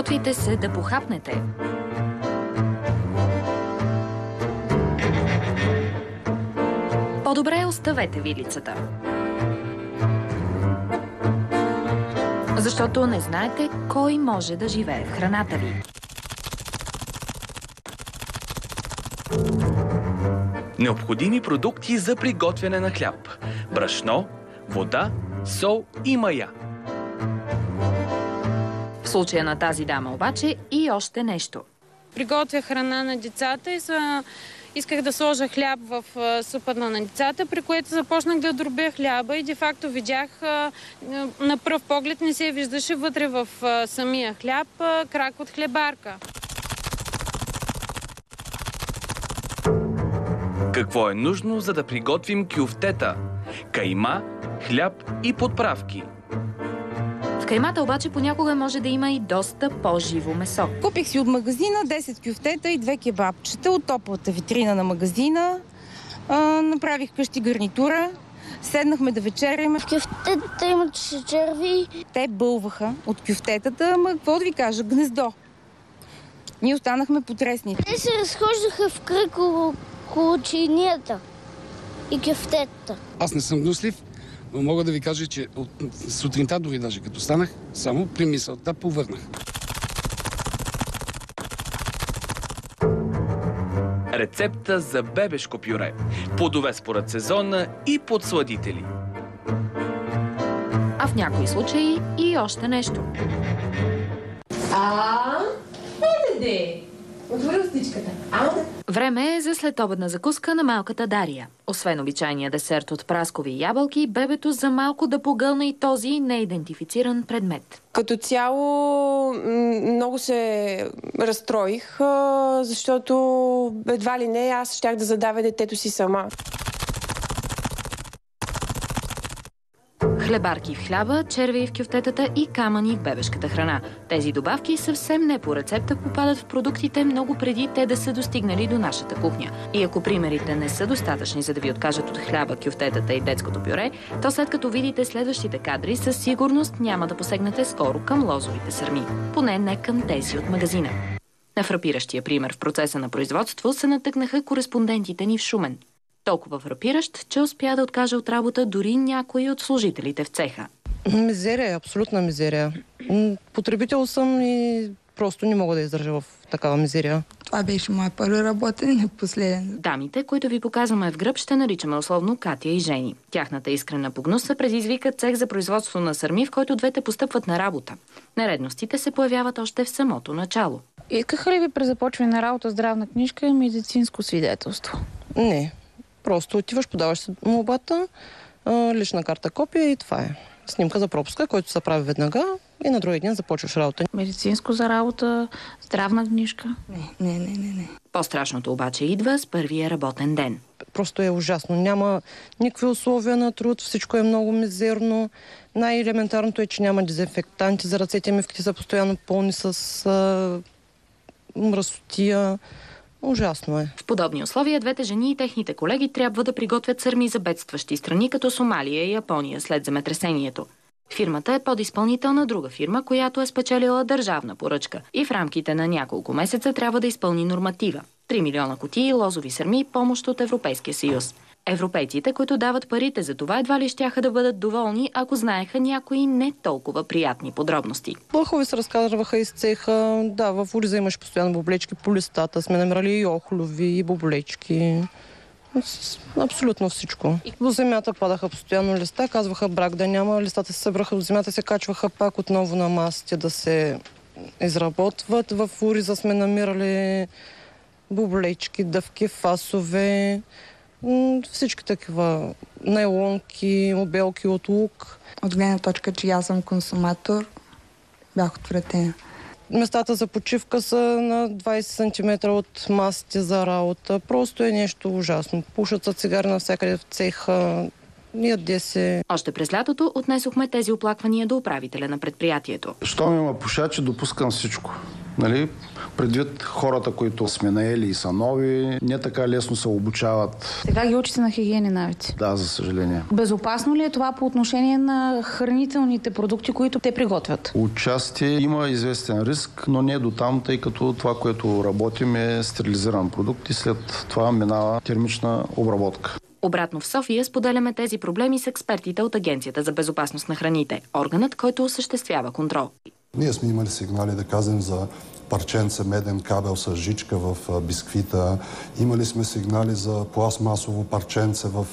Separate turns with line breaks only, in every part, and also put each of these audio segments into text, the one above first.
Приготвяйте се да похапнете. По-добре оставете вилицата. Защото не знаете кой може да живее в храната ви.
Необходими продукти за приготвяне на хляб: брашно, вода, сол и мая.
В случая на тази дама обаче и още нещо.
Приготвя храна на децата и исках да сложа хляб в супата на децата, при което започнах да дробя хляба и де-факто видях, на пръв поглед не се виждаше вътре в самия хляб крак от хлебарка.
Какво е нужно, за да приготвим кюфтета? Кайма, хляб и подправки.
В каймата обаче понякога може да има и доста по-живо месо.
Купих си от магазина 10 кюфтета и 2 кебабчета от топлата витрина на магазина. Направих къщи гарнитура. Седнахме да вечеряме.
В кюфтетата имаше черви.
Те бълваха от кюфтетата, ама какво да ви кажа, гнездо. Ние останахме потресни.
Те се разхождаха в кръг около чинията и кюфтетата.
Аз не съм гнуслив, но мога да ви кажа, че от сутринта дори даже като станах, само при мисълта повърнах.
Рецепта за бебешко пюре. Плодове според сезона и подсладители.
А в някои случаи и още нещо.
Отвори устичката.
Време е за следобедна закуска на малката Дария. Освен обичайния десерт от праскови и ябълки, бебето за малко да погълне и този неидентифициран предмет.
Като цяло много се разстроих, защото едва ли не аз щях да задавя детето си сама.
Хлебарки в хляба, червеи в кюфтетата и камъни в бебешката храна. Тези добавки съвсем не по рецепта попадат в продуктите много преди те да са достигнали до нашата кухня. И ако примерите не са достатъчни, за да ви откажат от хляба, кюфтетата и детското пюре, то след като видите следващите кадри, със сигурност няма да посегнете скоро към лозовите сърми. Поне не към тези от магазина. На фрапиращия пример в процеса на производство се натъкнаха кореспондентите ни в Шумен. Толкова фрапиращ, че успя да откаже от работа дори някои от служителите в цеха.
Мизерия, абсолютна мизерия. Потребител съм и просто не мога да издържа в такава мизерия.
Това беше моя първи работен и последен.
Дамите, които ви показваме в гръб, ще наричаме условно Катя и Жени. Тяхната искрена погнуса предизвика цех за производство на сърми, в който двете постъпват на работа. Нередностите се появяват още в самото начало.
Искаха ли ви при започване на работа здравна книжка и медицинско свидетелство?
Не. Просто отиваш, подаваш се молбата, лична карта, копия и това е. Снимка за пропуска, който се прави веднага и на другия ден започваш работа.
Медицинско за работа, здравна книжка?
Не.
По-страшното обаче идва с първия работен ден.
Просто е ужасно. Няма никакви условия на труд, всичко е много мизерно. Най-елементарното е, че няма дезинфектанти за ръцете, мивките са постоянно пълни с мръсотия. Ужасно е.
В подобни условия двете жени и техните колеги трябва да приготвят сърми за бедстващи страни, като Сомалия и Япония след земетресението. Фирмата е подизпълнител на друга фирма, която е спечелила държавна поръчка и в рамките на няколко месеца трябва да изпълни норматива. 3 милиона кутии лозови сърми, помощ от Европейския съюз. Европейците, които дават парите за това, едва ли щяха да бъдат доволни, ако знаеха някои не толкова приятни подробности.
Плахови се разказваха из цеха. Да, в Уриза имаш постоянно боблечки по листата. Сме намерали и охлюви, и боблечки. Абсолютно всичко. До земята падаха постоянно листа, казваха брак да няма. Листата се събраха от земята, се качваха пак отново на масите да се изработват. В Уриза сме намирали боблечки, дъвки, фасове, всички такива найлонки, обелки от лук.
От гледна точка, че аз съм консуматор, бях отвратена.
Местата за почивка са на 20 см от масите за работа. Просто е нещо ужасно. Пушат са цигари навсякъде в цеха. Яде се.
Още през лятото отнесохме тези оплаквания до управителя на предприятието.
Щом има пушачи, допускам всичко. Нали? Предвид хората, които сме наели и са нови, не така лесно се обучават.
Сега ги учите на хигиени навици.
Да, за съжаление.
Безопасно ли е това по отношение на хранителните продукти, които те приготвят?
Отчасти има известен риск, но не до там, тъй като това, което работим е стерилизиран продукт и след това минава термична обработка.
Обратно в София споделяме тези проблеми с експертите от Агенцията за безопасност на храните, органът, който осъществява контрол.
Ние сме имали сигнали, да кажем, за парченце меден кабел с жичка в бисквита. Имали сме сигнали за пластмасово парченце в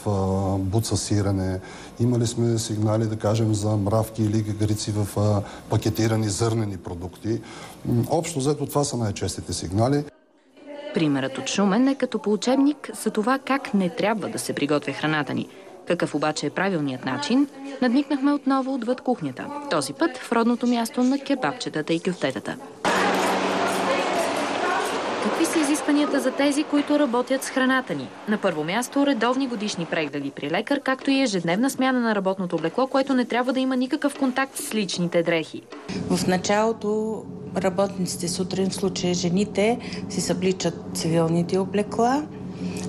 буца сирене. Имали сме сигнали, да кажем, за мравки или гагрици в пакетирани зърнени продукти. Общо взето това са най-честите сигнали.
Примерът от Шумен е като по учебник за това как не трябва да се приготвя храната ни. Какъв обаче е правилният начин, надникнахме отново отвъд кухнята. Този път в родното място на кебабчетата и кюфтетата. Какви са изискванията за тези, които работят с храната ни? На първо място редовни годишни прегледи при лекар, както и ежедневна смяна на работното облекло, което не трябва да има никакъв контакт с личните дрехи.
В началото работниците сутрин, в случая жените, си събличат цивилните облекла,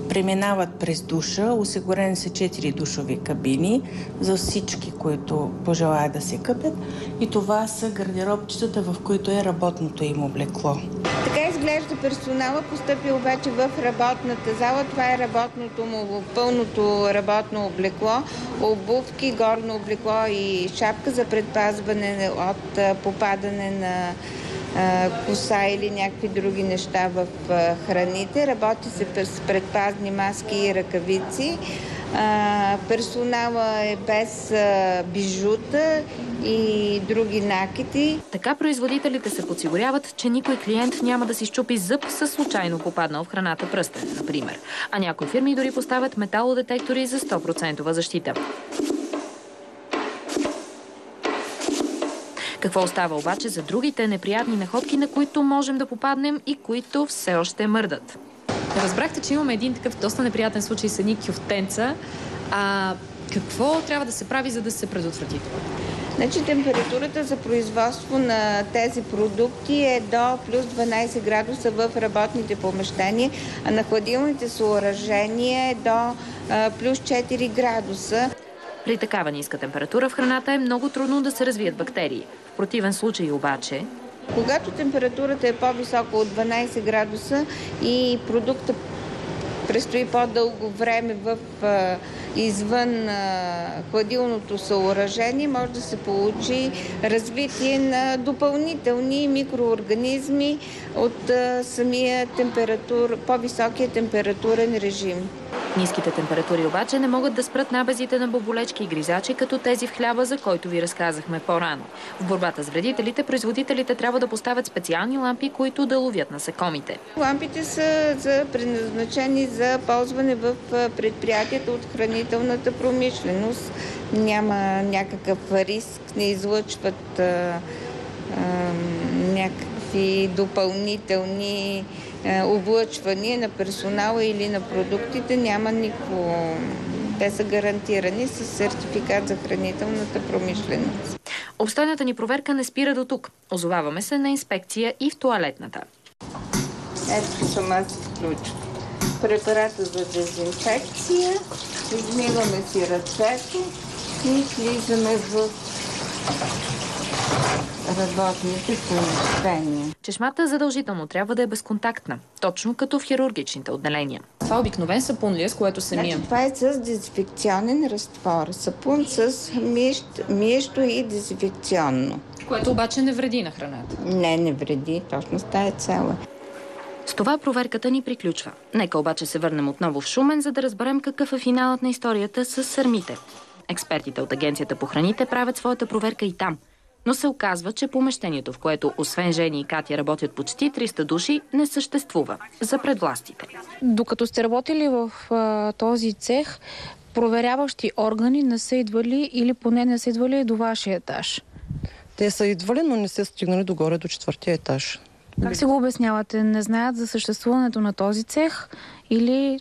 преминават през душа, осигурени са 4 душови кабини за всички, които пожелаят да се къпят, и това са гардеробчетата, в които е работното им облекло.
Така изглежда персонала, постъпил обаче в работната зала. Това е работното му, пълното работно облекло, обувки, горно облекло и шапка за предпазване от попадане на коса или някакви други неща в храните. Работи се с предпазни маски и ръкавици. Персонала е без бижута и други накити.
Така производителите се подсигуряват, че никой клиент няма да си счупи зъб със случайно попаднал в храната пръстен, например. А някои фирми дори поставят металодетектори за 100% защита. Какво остава обаче за другите неприятни находки, на които можем да попаднем и които все още мърдат? Разбрахте, че имаме един такъв доста неприятен случай с едни кюфтенца. Какво трябва да се прави, за да се предотврати това?
Значи температурата за производство на тези продукти е до плюс 12 градуса в работните помещения, а на хладилните съоръжения е до плюс 4 градуса.
При такава ниска температура в храната е много трудно да се развият бактерии. В противен случай обаче...
Когато температурата е по-висока от 12 градуса и продукта престои по-дълго време извън хладилното съоръжение, може да се получи развитие на допълнителни микроорганизми от самия по-високия температурен режим.
Ниските температури обаче не могат да спрат набезите на боболечки и гризачи, като тези в хляба, за който ви разказахме по-рано. В борбата с вредителите, производителите трябва да поставят специални лампи, които да ловят насекомите.
Лампите са предназначени за ползване в предприятията от хранителната промишленост. Няма някакъв риск, не излъчват някакви допълнителни облъчвания на персонала или на продуктите. Няма никакво. Те са гарантирани с сертификат за хранителната промишленост.
Обстойната ни проверка не спира до тук. Озоваваме се на инспекция и в тоалетната.
Ето сама се включва. Препарата за дезинфекция. Измиваме си ръцете и влизаме в работните помещения.
Чешмата задължително трябва да е безконтактна, точно като в хирургичните отделения. Това обикновен сапун ли е, с което се мием?
Това е с дезинфекционен разтвор. Сапун с миещо и дезинфекционно.
Което обаче не вреди на храната.
Не вреди, точно с тая цела.
С това проверката ни приключва. Нека обаче се върнем отново в Шумен, за да разберем какъв е финалът на историята с сърмите. Експертите от Агенцията по храните правят своята проверка и там. Но се оказва, че помещението, в което освен Жени и Катя работят почти 300 души, не съществува за предвластите.
Докато сте работили в този цех, проверяващи органи не са идвали или поне не са идвали до вашия етаж?
Те са идвали, но не са стигнали догоре до 4-тия етаж.
Как се го обяснявате? Не знаят за съществуването на този цех или...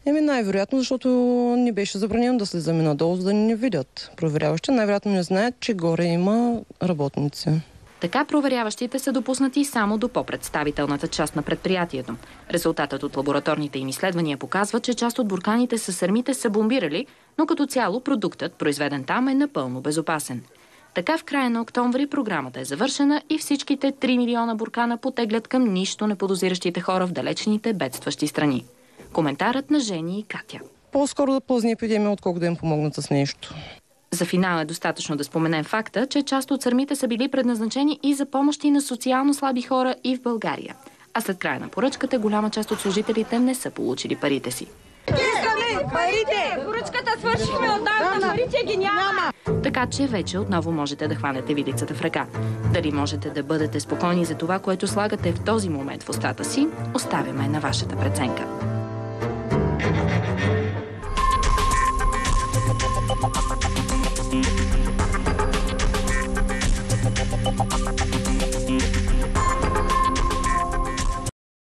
Най-вероятно, защото ни беше забранено да слизаме надолу, за да ни не видят проверяващи. Най-вероятно не знаят, че горе има работници.
Така проверяващите са допуснати само до по-представителната част на предприятието. Резултатът от лабораторните им изследвания показва, че част от бурканите със сърмите са бомбирали, но като цяло продуктът, произведен там, е напълно безопасен. Така в края на октомври програмата е завършена и всичките 3 милиона буркана потеглят към нищо неподозиращите хора в далечните бедстващи страни. Коментарът на Жени и Катя.
По-скоро да плъзне епидемия, отколко да им помогнат с нещо.
За финал е достатъчно да споменем факта, че част от сърмите са били предназначени и за помощи на социално слаби хора и в България. А след края на поръчката голяма част от служителите не са получили парите си.
Искаме парите! Поръчката свършихме отдавна, парите ги няма!
Така че вече отново можете да хванете вилицата в ръка. Дали можете да бъдете спокойни за това, което слагате в този момент в устата си, оставяме на вашата преценка.